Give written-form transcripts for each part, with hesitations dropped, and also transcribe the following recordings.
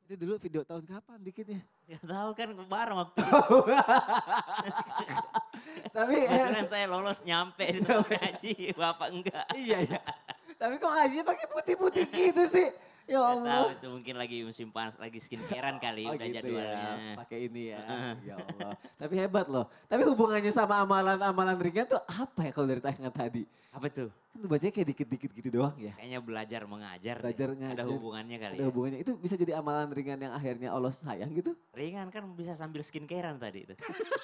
Itu dulu video tahun kapan bikinnya? Ya tahu kan bareng waktu Tapi kebetulan saya lolos nyampe di tempat haji, Bapak enggak. iya ya. Tapi kok ngajinya pakai putih-putih gitu sih? Ya Gak tahu Allah. itu mungkin lagi musim panas, lagi skincarean kali Oh udah gitu ya, jadwalnya. pakai ini ya. Ya Allah. Tapi hebat loh. Tapi hubungannya sama amalan-amalan ringan tuh apa ya kalau dari tayangan tadi? Apa tuh? Kan tuh bacanya kayak dikit-dikit gitu doang ya. Kayaknya belajar mengajar deh. Belajar Ada ngajar. hubungannya kali Ada ya. hubungannya. Itu bisa jadi amalan ringan yang akhirnya Allah sayang gitu? Ringan kan bisa sambil skincarean tadi itu.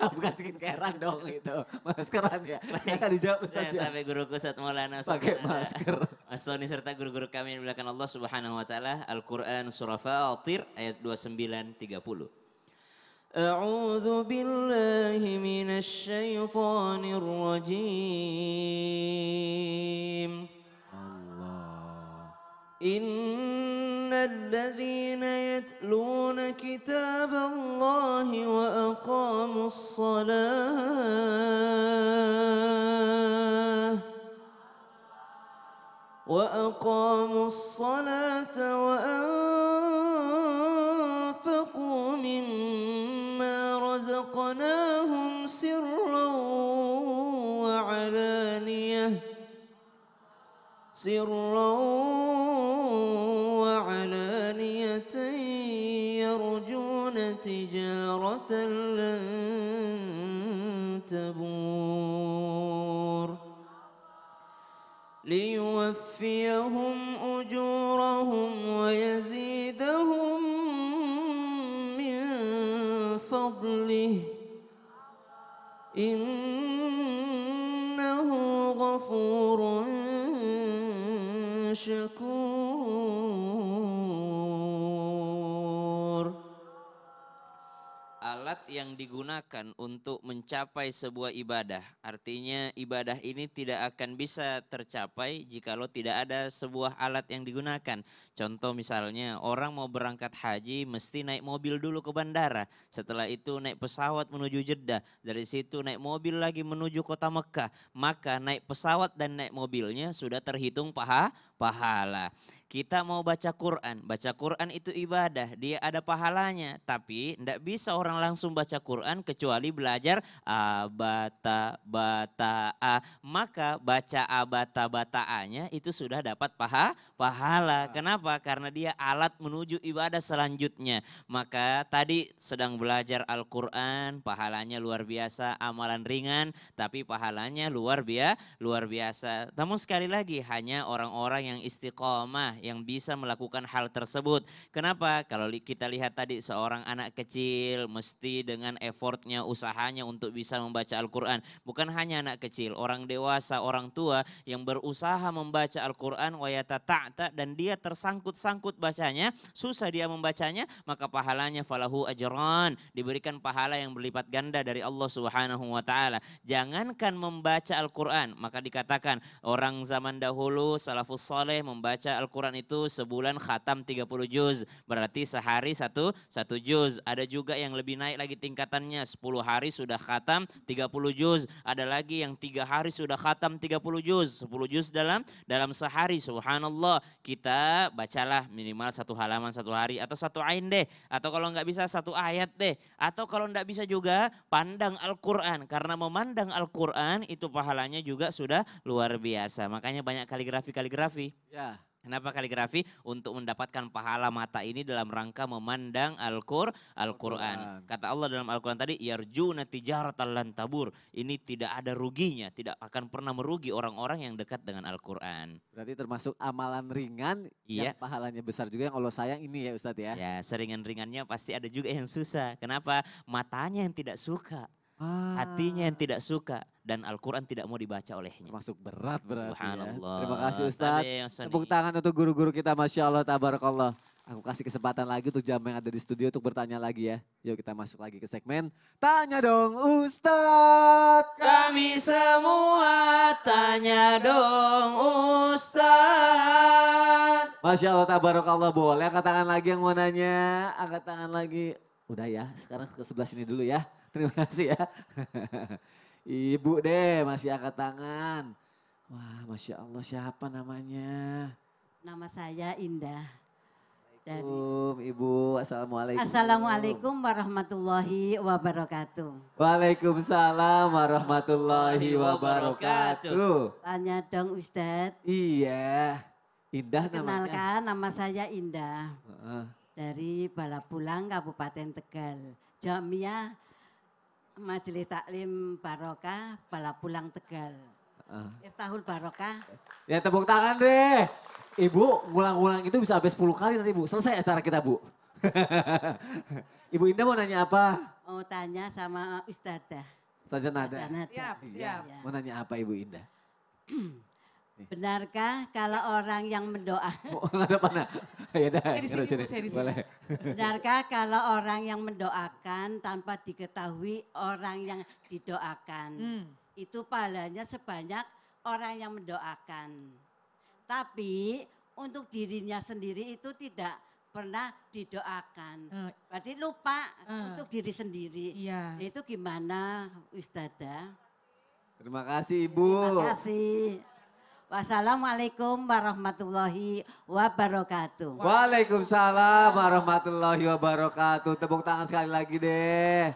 Bukan skincarean dong itu. Maskeran ya. Akan dijawab Ustaz ya. Sampai guruku Ustaz Maulana Pakai masker. Mas Soni serta guru-guru kami yang dimuliakan Allah Subhanahu wa taala. Al-Qur'an surah Fatir ayat 29 30. أعوذ بالله من الشيطان الرجيم Allah. إن الذين يتلون كتاب الله وأقاموا الصلاة وأنفقوا مما رزقناهم سرا وعلانية يرجون تجارة لن تبور ليوفيهم أجورهم ويزيدهم من فضله إنه غفور شكور. Alat yang digunakan untuk mencapai sebuah ibadah, artinya ibadah ini tidak akan bisa tercapai jikalau tidak ada sebuah alat yang digunakan. Contoh misalnya orang mau berangkat haji mesti naik mobil dulu ke bandara, setelah itu naik pesawat menuju Jeddah, dari situ naik mobil lagi menuju kota Mekah, maka naik pesawat dan naik mobilnya sudah terhitung pahala. Kita mau baca Quran itu ibadah, dia ada pahalanya. Tapi tidak bisa orang langsung baca Quran kecuali belajar abata bata a. Maka baca abata bata a-nya itu sudah dapat pahala. Kenapa? Karena dia alat menuju ibadah selanjutnya. Maka tadi sedang belajar Al-Quran, pahalanya luar biasa, amalan ringan, tapi pahalanya luar biasa. Namun sekali lagi hanya orang-orang yang istiqomah yang bisa melakukan hal tersebut. Kenapa? Kalau kita lihat tadi seorang anak kecil mesti dengan effortnya, usahanya untuk bisa membaca Al-Quran. Bukan hanya anak kecil, orang dewasa, orang tua yang berusaha membaca Al-Quran dan dia tersangkut-sangkut bacanya, susah dia membacanya, maka pahalanya falahu ajran, diberikan pahala yang berlipat ganda dari Allah Subhanahu wa taala. Jangankan membaca Al-Quran, maka dikatakan orang zaman dahulu salafus saleh membaca Al-Quran itu sebulan khatam 30 juz. Berarti sehari satu juz. Ada juga yang lebih naik lagi tingkatannya, 10 hari sudah khatam 30 juz. Ada lagi yang 3 hari sudah khatam 30 juz. 10 juz dalam sehari. Subhanallah. Kita bacalah minimal 1 halaman 1 hari atau 1 ain deh. Atau kalau nggak bisa 1 ayat deh. Atau kalau nggak bisa juga pandang Al-Quran. Karena memandang Al-Quran itu pahalanya juga sudah luar biasa. Makanya banyak kaligrafi. Ya. Kenapa kaligrafi? Untuk mendapatkan pahala mata ini dalam rangka memandang Al-Quran. Kata Allah dalam Al-Quran tadi, yarjuna tijaratan lan tabur. Ini tidak ada ruginya, tidak akan pernah merugi orang-orang yang dekat dengan Al-Quran. Berarti termasuk amalan ringan yang pahalanya besar juga yang Allah sayang ini ya Ustadz ya. Ya, seringan-ringannya pasti ada juga yang susah. Kenapa? Matanya yang tidak suka. Hatinya yang tidak suka dan Al-Quran tidak mau dibaca olehnya. Termasuk berat berarti Subhanallah. ya. Terima kasih Ustadz. Tepuk tangan untuk guru-guru kita, Masya Allah, tabarakallah. Aku kasih kesempatan lagi untuk jam yang ada di studio untuk bertanya lagi ya. Yuk kita masuk lagi ke segmen Tanya Dong Ustadz. Kami semua tanya dong Ustadz. Masya Allah, tabarakallah. Boleh angkat tangan lagi yang mau nanya. Angkat tangan lagi. Udah ya, sekarang ke sebelah sini dulu ya. Terima kasih ya. Ibu deh masih angkat tangan. Wah, Masya Allah, siapa namanya? Nama saya Indah. Assalamualaikum Ibu. Assalamualaikum. Assalamualaikum warahmatullahi wabarakatuh. Waalaikumsalam warahmatullahi wabarakatuh. Tanya dong Ustadz. Iya, Indah namanya. Kenalkan, nama saya Indah. Heeh. Dari Balapulang, Kabupaten Tegal. Jamiah Majelis Taklim Barokah, Balapulang Tegal. Iftahul Barokah. Ya tepuk tangan deh. Ibu ngulang-ngulang itu bisa sampai 10 kali nanti Bu. Selesai acara kita Bu. Ibu Indah mau nanya apa? Mau tanya sama Ustadzah. Saja nada. Ustadzah. Siap. Ya. Mau nanya apa Ibu Indah? Benarkah kalau orang yang mendoakan, Oh, nggak ada panah. Ya dah. Saya di sini, Bu, saya di sini. Boleh. benarkah kalau orang yang mendoakan tanpa diketahui orang yang didoakan, itu pahalanya sebanyak orang yang mendoakan. Tapi untuk dirinya sendiri itu tidak pernah didoakan. Berarti lupa untuk diri sendiri. Iya. Itu gimana Ustazah? Terima kasih Ibu. Terima kasih. Wassalamualaikum warahmatullahi wabarakatuh. Waalaikumsalam warahmatullahi wabarakatuh. Tepuk tangan sekali lagi deh.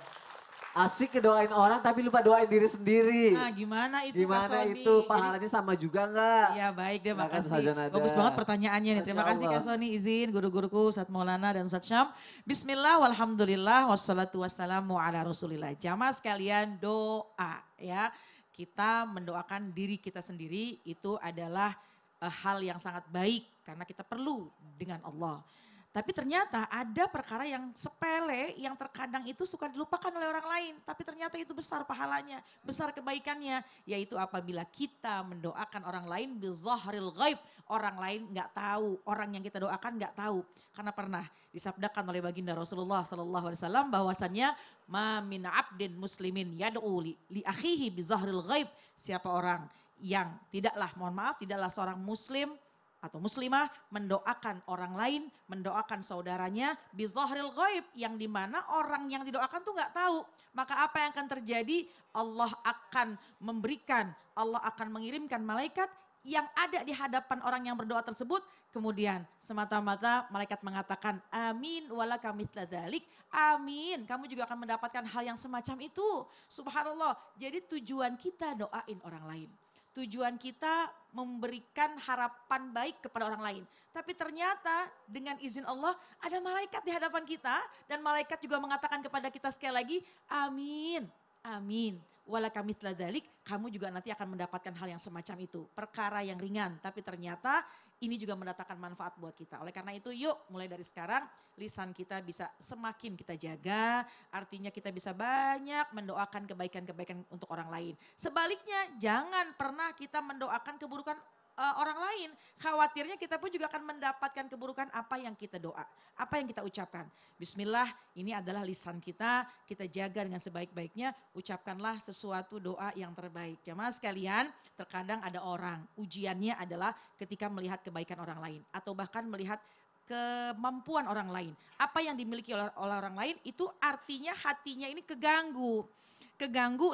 Asik ngedoain orang tapi lupa doain diri sendiri. Nah gimana itu Kak Gimana Sony? itu pahalanya sama juga nggak? Iya baik deh, Silakan, makasih. Ustazah Nada. Bagus banget pertanyaannya nih. Terima Masya kasih Kak Allah. Sony, izin guru-guruku Ustadz Maulana dan Ustadz Syam. Bismillah, walhamdulillah, wassalatu wassalamu ala rasulillah. Jamaah sekalian doa ya. Kita mendoakan diri kita sendiri itu adalah hal yang sangat baik karena kita perlu dengan Allah. Tapi ternyata ada perkara yang sepele yang terkadang itu suka dilupakan oleh orang lain. Tapi ternyata itu besar pahalanya, besar kebaikannya. Yaitu apabila kita mendoakan orang lain bizahril ghaib. Orang lain nggak tahu, orang yang kita doakan nggak tahu. Karena pernah disabdakan oleh baginda Rasulullah SAW bahwasannya ma min abdin muslimin yad'u li akhihi bizahril ghaib. Siapa orang yang tidaklah, mohon maaf, tidaklah seorang muslim atau muslimah mendoakan orang lain, mendoakan saudaranya bizahril ghaib yang dimana orang yang didoakan tuh nggak tahu. Maka apa yang akan terjadi? Allah akan memberikan, Allah akan mengirimkan malaikat yang ada di hadapan orang yang berdoa tersebut. Kemudian semata-mata malaikat mengatakan amin walaka mithla dzalik. Amin, kamu juga akan mendapatkan hal yang semacam itu. Subhanallah, jadi tujuan kita doain orang lain. Tujuan kita memberikan harapan baik kepada orang lain. Tapi ternyata dengan izin Allah ada malaikat di hadapan kita. Dan malaikat juga mengatakan kepada kita sekali lagi, amin, amin. Walaka mithla dzalik, kamu juga nanti akan mendapatkan hal yang semacam itu. Perkara yang ringan, tapi ternyata ini juga mendatangkan manfaat buat kita. Oleh karena itu yuk mulai dari sekarang lisan kita bisa semakin kita jaga. Artinya kita bisa banyak mendoakan kebaikan-kebaikan untuk orang lain. Sebaliknya jangan pernah kita mendoakan keburukan orang lain. Khawatirnya kita pun juga akan mendapatkan keburukan apa yang kita doa. Apa yang kita ucapkan. Bismillah, ini adalah lisan kita jaga dengan sebaik-baiknya. Ucapkanlah sesuatu doa yang terbaik. Jamaah sekalian, terkadang ada orang ujiannya adalah ketika melihat kebaikan orang lain. Atau bahkan melihat kemampuan orang lain. Apa yang dimiliki oleh orang lain itu artinya hatinya ini keganggu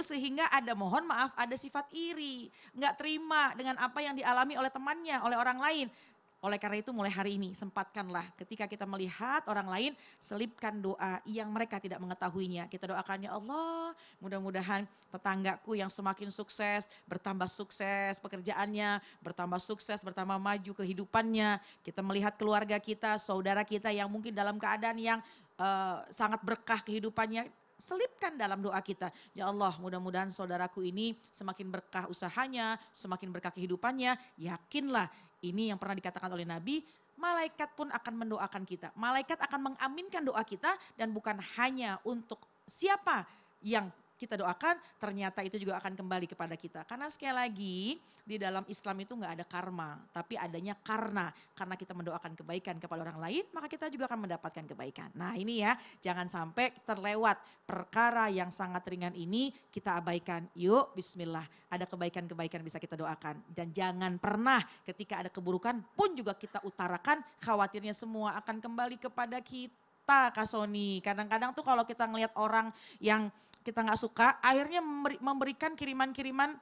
sehingga ada, mohon maaf, ada sifat iri, nggak terima dengan apa yang dialami oleh temannya, oleh orang lain. Oleh karena itu mulai hari ini sempatkanlah ketika kita melihat orang lain, selipkan doa yang mereka tidak mengetahuinya. Kita doakan, ya Allah, mudah-mudahan tetanggaku yang semakin sukses, bertambah sukses pekerjaannya, bertambah sukses, bertambah maju kehidupannya. Kita melihat keluarga kita, saudara kita yang mungkin dalam keadaan yang sangat berkah kehidupannya. Selipkan dalam doa kita. Ya Allah, mudah-mudahan saudaraku ini semakin berkah usahanya, semakin berkah kehidupannya. Yakinlah, ini yang pernah dikatakan oleh Nabi, malaikat pun akan mendoakan kita. Malaikat akan mengaminkan doa kita dan bukan hanya untuk siapa yang kita doakan, ternyata itu juga akan kembali kepada kita. Karena sekali lagi di dalam Islam itu nggak ada karma, tapi adanya karena kita mendoakan kebaikan kepada orang lain, maka kita juga akan mendapatkan kebaikan. Nah ini ya, jangan sampai terlewat perkara yang sangat ringan ini kita abaikan. Yuk bismillah, ada kebaikan-kebaikan bisa kita doakan. Dan jangan pernah ketika ada keburukan pun juga kita utarakan, khawatirnya semua akan kembali kepada kita, Kak Sony. Kadang-kadang tuh kalau kita ngelihat orang yang kita nggak suka, akhirnya memberikan kiriman-kiriman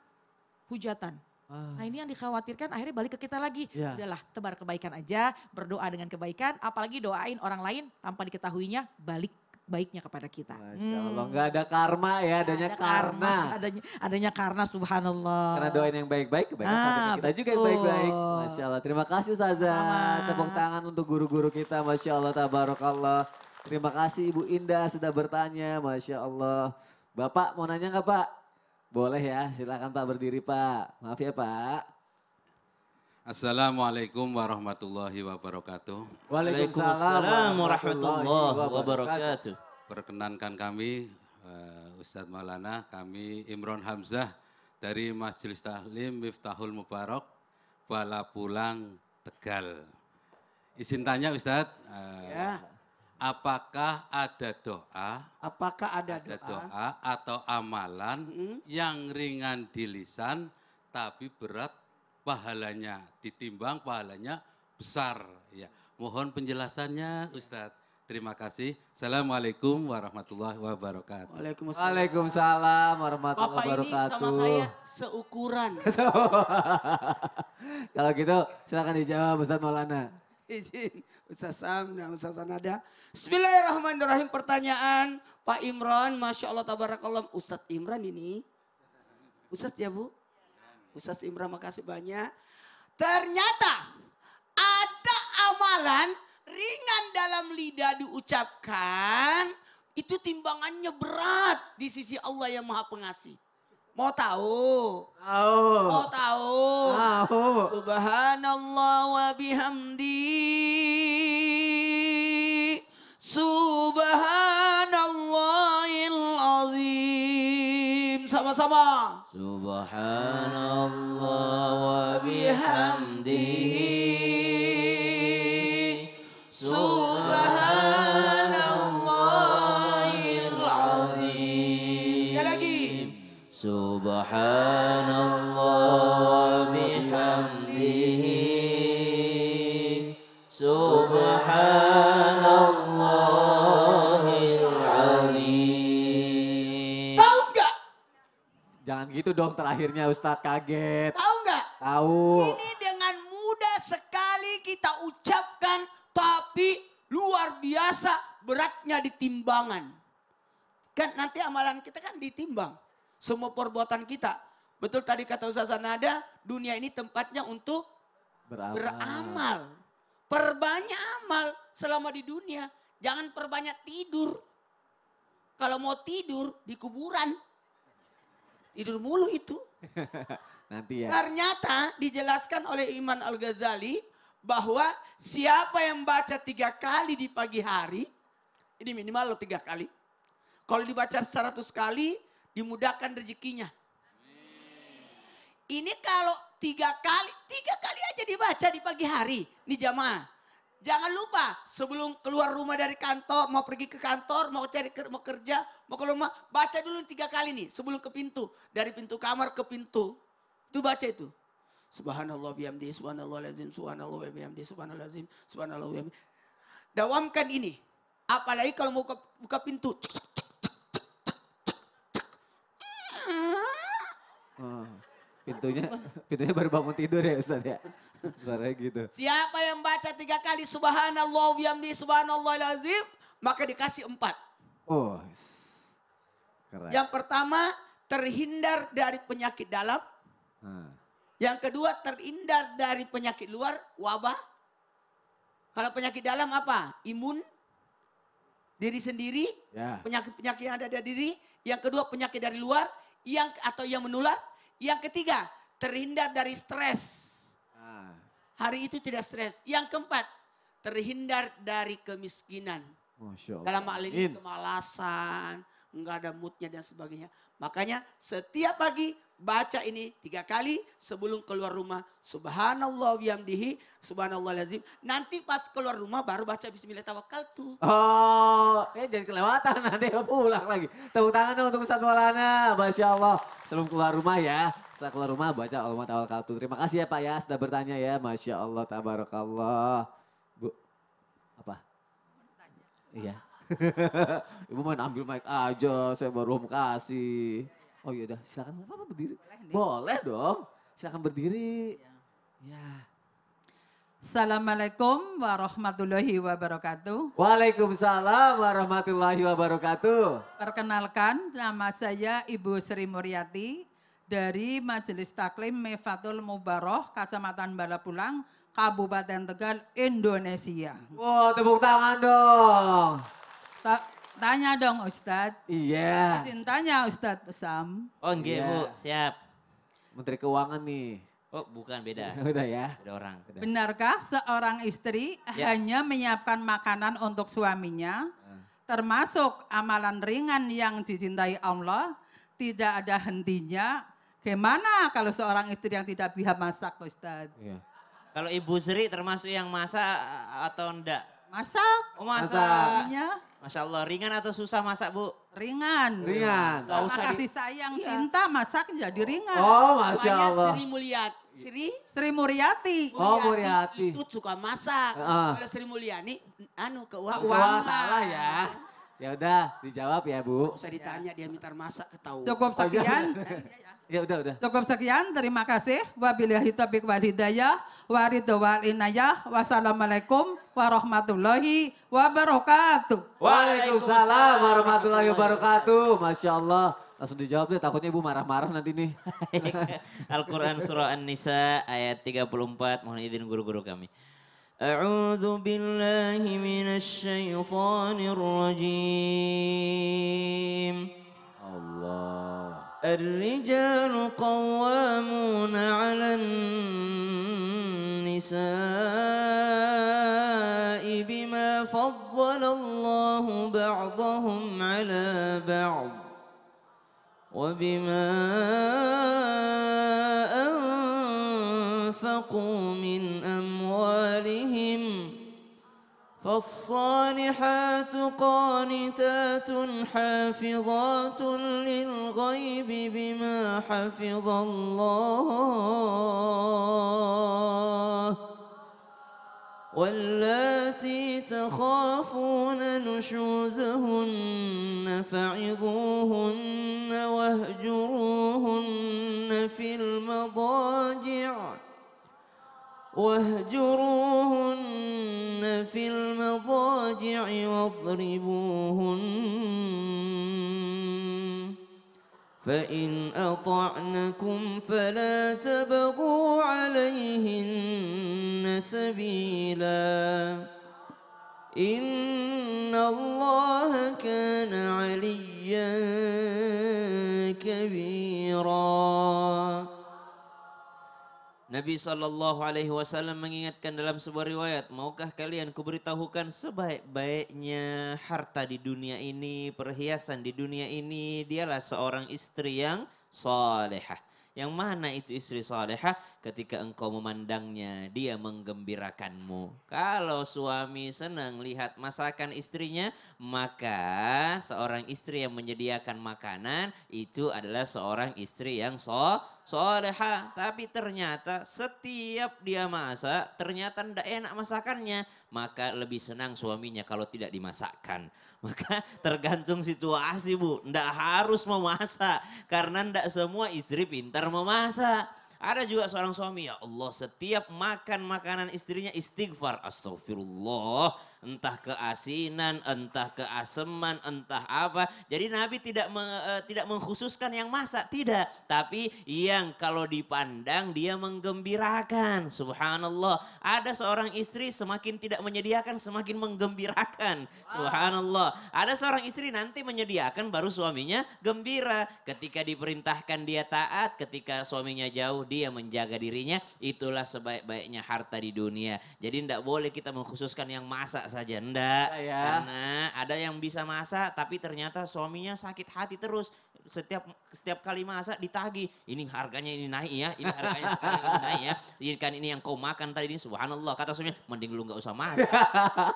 hujatan. Nah ini yang dikhawatirkan akhirnya balik ke kita lagi. Ya. Udahlah tebar kebaikan aja, berdoa dengan kebaikan, apalagi doain orang lain tanpa diketahuinya balik baiknya kepada kita. Masya Allah, nggak ada karma ya, adanya Ada karena. Adanya karena subhanallah. Karena doain yang baik-baik, kebaikan sampai ke kita juga yang betul. baik-baik. Masya Allah, terima kasih Ustazah. Sama. Tepuk tangan untuk guru-guru kita, Masya Allah, tabarakallah. Terima kasih Ibu Indah sudah bertanya, Masya Allah. Bapak mau nanya nggak Pak? Boleh ya, silakan Pak berdiri Pak. Maaf ya Pak. Assalamualaikum warahmatullahi wabarakatuh. Waalaikumsalam warahmatullahi wabarakatuh. Perkenankan kami Ustadz Maulana, kami Imron Hamzah dari Majelis Tahlim Miftahul Mubarak, Bala Pulang, Tegal. Izin tanya Ustadz, Ya, apakah ada doa, apakah ada doa? atau amalan yang ringan di lisan tapi berat pahalanya, ditimbang pahalanya besar? Ya, mohon penjelasannya Ustadz. Terima kasih. Assalamualaikum warahmatullahi wabarakatuh. Waalaikumsalam. Waalaikumsalam warahmatullahi Bapak ini wabarakatuh. sama saya seukuran. Kalau gitu silakan dijawab Ustadz Maulana. Izin Ustaz Sam dan Ustaz Anada. Bismillahirrahmanirrahim. Pertanyaan Pak Imran, Masya Allah tabarakallah. Ustadz Imran ini. Ustadz ya Bu? Ustadz Imran makasih banyak. Ternyata ada amalan ringan dalam lidah diucapkan. Itu timbangannya berat di sisi Allah yang maha pengasih. Mau tahu? Mau tahu? Subhanallah wa bihamdi. Subhanallahil azim. Sama-sama. Subhanallah wa bihamdihi. Subhanallahil azim. Sekali lagi. Subhanallah wa bihamdihi. Subhanallahil azim. Tahu nggak? Jangan gitu dong terakhirnya Ustadz, kaget. Tahu nggak? Tahu. Ini dengan mudah sekali kita ucapkan, tapi luar biasa beratnya di timbangan. Kan nanti amalan kita kan ditimbang. Semua perbuatan kita. Betul tadi kata Ustaz Nada, dunia ini tempatnya untuk beramal. Perbanyak amal selama di dunia. Jangan perbanyak tidur. Kalau mau tidur di kuburan. Tidur mulu itu. Nanti ya. Ternyata dijelaskan oleh Imam Al-Ghazali bahwa siapa yang baca 3 kali di pagi hari, ini minimal 3 kali. Kalau dibaca 100 kali, dimudahkan rezekinya. Ini kalau 3 kali aja dibaca di pagi hari, nih jamaah. Jangan lupa sebelum keluar rumah dari kantor, mau pergi ke kantor, mau kerja, mau ke rumah, baca dulu 3 kali nih sebelum ke pintu. Dari pintu kamar ke pintu, itu baca itu. Subhanallah bihamdi, subhanallah lazim, subhanallah bihamdi, subhanallah lazim, subhanallah bihamdi. Dawamkan ini. Apalagi kalau mau buka pintu. Oh, pintunya baru bangun tidur ya Ustadz ya. Suaranya gitu. Siapa yang baca 3 kali subhanallah bihamdi, subhanallah lazim, maka dikasih 4. Oh, keren. Yang pertama terhindar dari penyakit dalam. Yang kedua terhindar dari penyakit luar, wabah. Kalau penyakit dalam apa? Imun, diri sendiri, Ya. penyakit-penyakit yang ada dari diri. Yang kedua penyakit dari luar, atau yang menular. Yang ketiga terhindar dari stres. Hari itu tidak stres. Yang keempat terhindar dari kemiskinan. Masya Allah. Dalam hal ini kemalasan, enggak ada moodnya dan sebagainya. Makanya setiap pagi baca ini 3 kali sebelum keluar rumah. Subhanallah bihamdihi, subhanallah lazim. Nanti pas keluar rumah baru baca bismillah tawakkaltu. Oh, jangan kelewatan nanti pulang lagi. Tepuk tangan dong untuk Ustadz Maulana. Masya Allah. Sebelum keluar rumah ya. Setelah keluar rumah baca Allahumma tawakkaltu. Terima kasih ya Pak ya sudah bertanya ya. Masya Allah, tabarakallah. Bu, apa? Iya. Ibu main ambil mic aja, saya baru mau kasih. Oh iya udah silakan, apa berdiri? Boleh dong. Silakan berdiri. Ya. Assalamualaikum warahmatullahi wabarakatuh. Waalaikumsalam warahmatullahi wabarakatuh. Perkenalkan, nama saya Ibu Sri Muryati dari Majelis Taklim Mifatul Mubaroh, Kecamatan Balapulang, Kabupaten Tegal, Indonesia. Wow, tepuk tangan dong. Tanya dong Ustadz. Iya. Cintanya Ustadz Pesam. Oh enggak Iya. Bu, siap. Menteri Keuangan nih. Oh bukan beda, Udah ya. beda orang. Benarkah seorang istri Ya. hanya menyiapkan makanan untuk suaminya, termasuk amalan ringan yang dicintai Allah, tidak ada hentinya? Gimana kalau seorang istri yang tidak bisa masak, Ustadz? Iya. Kalau Ibu Sri termasuk yang masak atau enggak? Masak, Oh masak. suaminya Masya Allah, ringan atau susah masak Bu? ringan. Ringan. Nggak usah Karena kasih sayang, cinta, masak jadi ringan. Oh, Masya Namanya Allah. Sri Mulyati. Sri Muryati. Oh, Muryati. Itu suka masak. Heeh. Kalau Sri Mulyani, keuangan. Wah, salah ya. Ya udah, dijawab ya, Bu. Nggak usah ditanya, dia minta masak ketahuan. Cukup sekian. Ya udah. Cukup sekian, terima kasih. Wabillahi taufiq wal hidayah, waridho wal inayah. Wassalamualaikum warahmatullahi wabarakatuh. Waalaikumsalam warahmatullahi wabarakatuh. Masya Allah. Langsung dijawab deh, takutnya Ibu marah-marah nanti nih. Al-Quran Surah An-Nisa ayat 34, mohon izin guru-guru kami. A'udzu billahi minasy syaithanir rajim. Allah. الرجال قوامون على النساء بما فضل الله بعضهم على بعض وبما أنفقوا من أموالهم فالصالحات قانتات حافظات للغيب بما حفظ الله واللاتي تخافون نشوزهن فعظوهن واهجروهن في المضاجع واضربوهن فإن أطعنكم فلا تبغوا عليهن سبيلا إن الله كان عليا كبيرا. Nabi SAW mengingatkan dalam sebuah riwayat, maukah kalian kuberitahukan sebaik-baiknya harta di dunia ini, perhiasan di dunia ini, dialah seorang istri yang salehah. Yang mana itu istri salehah? Ketika engkau memandangnya, dia menggembirakanmu. Kalau suami senang lihat masakan istrinya, maka seorang istri yang menyediakan makanan itu adalah seorang istri yang soleha. Tapi ternyata setiap dia masak, ternyata tidak enak masakannya. Maka lebih senang suaminya kalau tidak dimasakkan. Maka tergantung situasi Bu, tidak harus memasak. Karena tidak semua istri pintar memasak. Ada juga seorang suami, ya Allah setiap makan makanan istrinya istighfar. Astagfirullah. Entah keasinan, entah keaseman, entah apa. Jadi Nabi tidak mengkhususkan yang masak, tidak. Tapi yang kalau dipandang dia menggembirakan. Subhanallah. Ada seorang istri semakin tidak menyediakan semakin menggembirakan. Subhanallah. Ada seorang istri nanti menyediakan baru suaminya gembira. Ketika diperintahkan dia taat, ketika suaminya jauh dia menjaga dirinya. Itulah sebaik-baiknya harta di dunia. Jadi tidak boleh kita mengkhususkan yang masak saja, enggak. Ya. Karena ada yang bisa masak tapi ternyata suaminya sakit hati terus. Setiap kali masak ditagih, ini harganya ini naik ya, ini harganya sekarang ini naik ya. Ini kan ini yang kau makan tadi ini subhanallah. Kata suaminya, mending lu gak usah masak,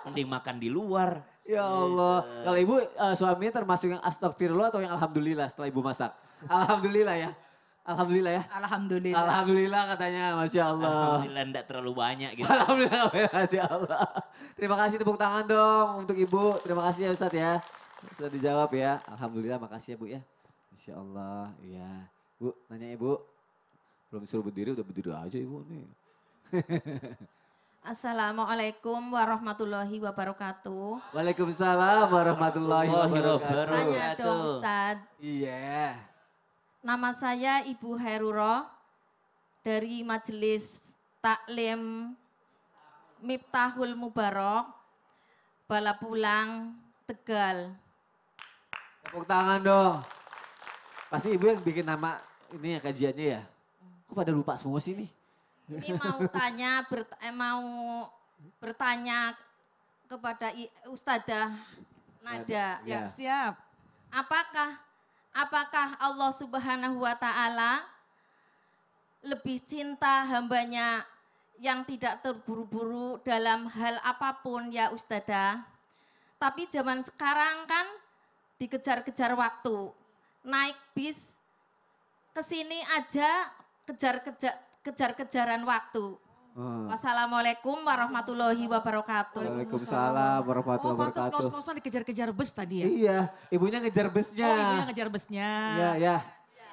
mending makan di luar. Ya Allah. Kalau Ibu suaminya termasuk yang astagfirullah atau yang alhamdulillah setelah Ibu masak? Alhamdulillah ya. Alhamdulillah ya. Alhamdulillah. Alhamdulillah katanya, Masya Allah. Alhamdulillah enggak terlalu banyak gitu. Alhamdulillah, Masya Allah. Terima kasih, tepuk tangan dong untuk Ibu. Terima kasih ya Ustadz ya. Sudah dijawab ya. Alhamdulillah, makasih ya Bu ya. Masya Allah, iya. Bu, nanya Ibu. Belum disuruh berdiri udah berdiri aja ibu nih. Assalamualaikum warahmatullahi wabarakatuh. Waalaikumsalam warahmatullahi wabarakatuh. Tanya dong Ustadz. Iya. Nama saya Ibu Heruro dari Majelis Taklim Miftahul Mubarok, Balapulang, Tegal. Tepuk tangan dong. Pasti ibu yang bikin nama ini ya kajiannya ya. Kok pada lupa semua sih nih? Ini mau mau bertanya kepada Ustadzah Nada. Ya. Siap. Apakah Allah Subhanahu wa taala lebih cinta hambanya yang tidak terburu-buru dalam hal apapun ya Ustadzah? Tapi zaman sekarang kan dikejar-kejar waktu. Naik bis ke sini aja kejar-kejaran waktu. Wassalamualaikum warahmatullahi wabarakatuh. Waalaikumsalam warahmatullahi Oh pantas wabarakatuh. kos-kosan dikejar-kejar bus tadi ya? Iya, ibunya ngejar busnya. Oh ibunya ngejar busnya. Iya, ya.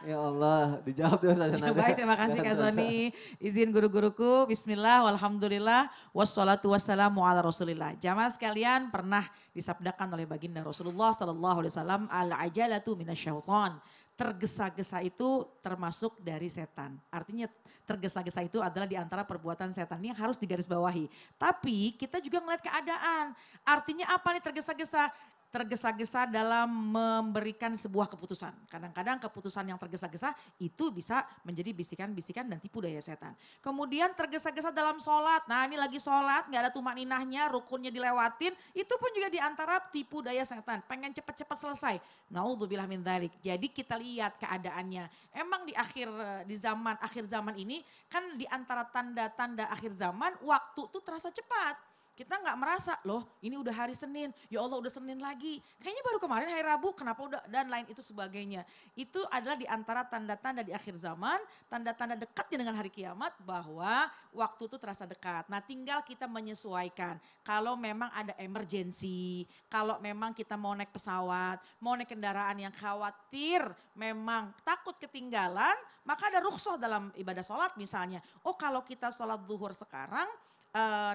Ya Allah, dijawab dong Ustazah Nada. Baik, terima kasih Kak Soni. Izin guru-guruku, bismillah, walhamdulillah, wassalatu wassalamu ala rasulillah. Jamaah sekalian pernah disabdakan oleh baginda Rasulullah SAW, al-ajalatu minasyaiton. Tergesa-gesa itu termasuk dari setan. Artinya tergesa-gesa itu adalah di antara perbuatan setan. Ini yang harus digarisbawahi. Tapi kita juga ngeliat keadaan. Artinya apa nih tergesa-gesa? Tergesa-gesa dalam memberikan sebuah keputusan. Kadang-kadang keputusan yang tergesa-gesa itu bisa menjadi bisikan-bisikan dan tipu daya setan. Kemudian tergesa-gesa dalam sholat. Nah ini lagi sholat, gak ada tumaninahnya, rukunnya dilewatin. Itu pun juga diantara tipu daya setan. Pengen cepet-cepet selesai. Naudzubillah min dzalik. Jadi kita lihat keadaannya. Emang di akhir zaman ini kan diantara tanda-tanda akhir zaman waktu tuh terasa cepat. Kita nggak merasa, loh ini udah hari Senin, ya Allah udah Senin lagi. Kayaknya baru kemarin hari Rabu, kenapa udah, dan lain itu sebagainya. Itu adalah di antara tanda-tanda di akhir zaman, tanda-tanda dekatnya dengan hari kiamat bahwa waktu itu terasa dekat. Nah tinggal kita menyesuaikan. Kalau memang ada emergensi, kalau memang kita mau naik pesawat, mau naik kendaraan yang khawatir, memang takut ketinggalan, maka ada rukhsah dalam ibadah sholat misalnya. Oh kalau kita sholat zuhur sekarang,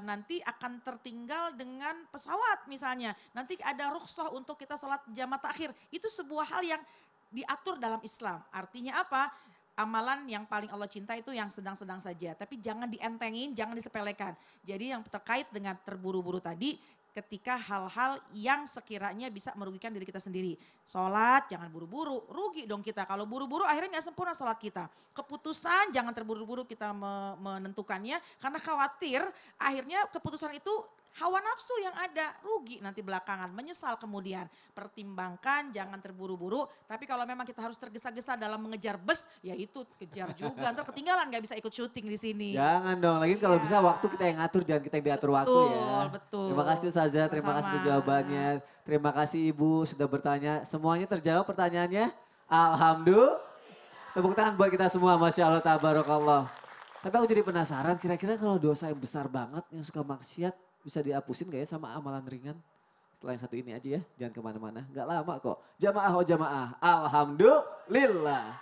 nanti akan tertinggal dengan pesawat misalnya. Nanti ada rukhsah untuk kita sholat jamaah takhir. Itu sebuah hal yang diatur dalam Islam. Artinya apa? Amalan yang paling Allah cinta itu yang sedang-sedang saja. Tapi jangan dientengin, jangan disepelekan. Jadi yang terkait dengan terburu-buru tadi, ketika hal-hal yang sekiranya bisa merugikan diri kita sendiri. Sholat jangan buru-buru, rugi dong kita. Kalau buru-buru akhirnya gak sempurna sholat kita. Keputusan jangan terburu-buru kita menentukannya. Karena khawatir akhirnya keputusan itu hawa nafsu yang ada, rugi nanti belakangan, menyesal kemudian. Pertimbangkan, jangan terburu-buru. Tapi kalau memang kita harus tergesa-gesa dalam mengejar bus, ya itu kejar juga. Ntar ketinggalan gak bisa ikut syuting di sini. Jangan dong, lagi kalau bisa waktu kita yang ngatur, jangan kita yang diatur waktu ya. Betul. Terima kasih Ustazah, terima kasih untuk Sama-sama. jawabannya. Terima kasih Ibu sudah bertanya. Semuanya terjawab pertanyaannya? Alhamdulillah. Tepuk tangan buat kita semua, Masya Allah, tabarakallah. Tapi aku jadi penasaran, kira-kira kalau dosa yang besar banget, yang suka maksiat, bisa dihapusin gak ya sama amalan ringan? Setelah yang satu ini aja ya, jangan kemana-mana. Gak lama kok. Jamaah oh jamaah, alhamdulillah.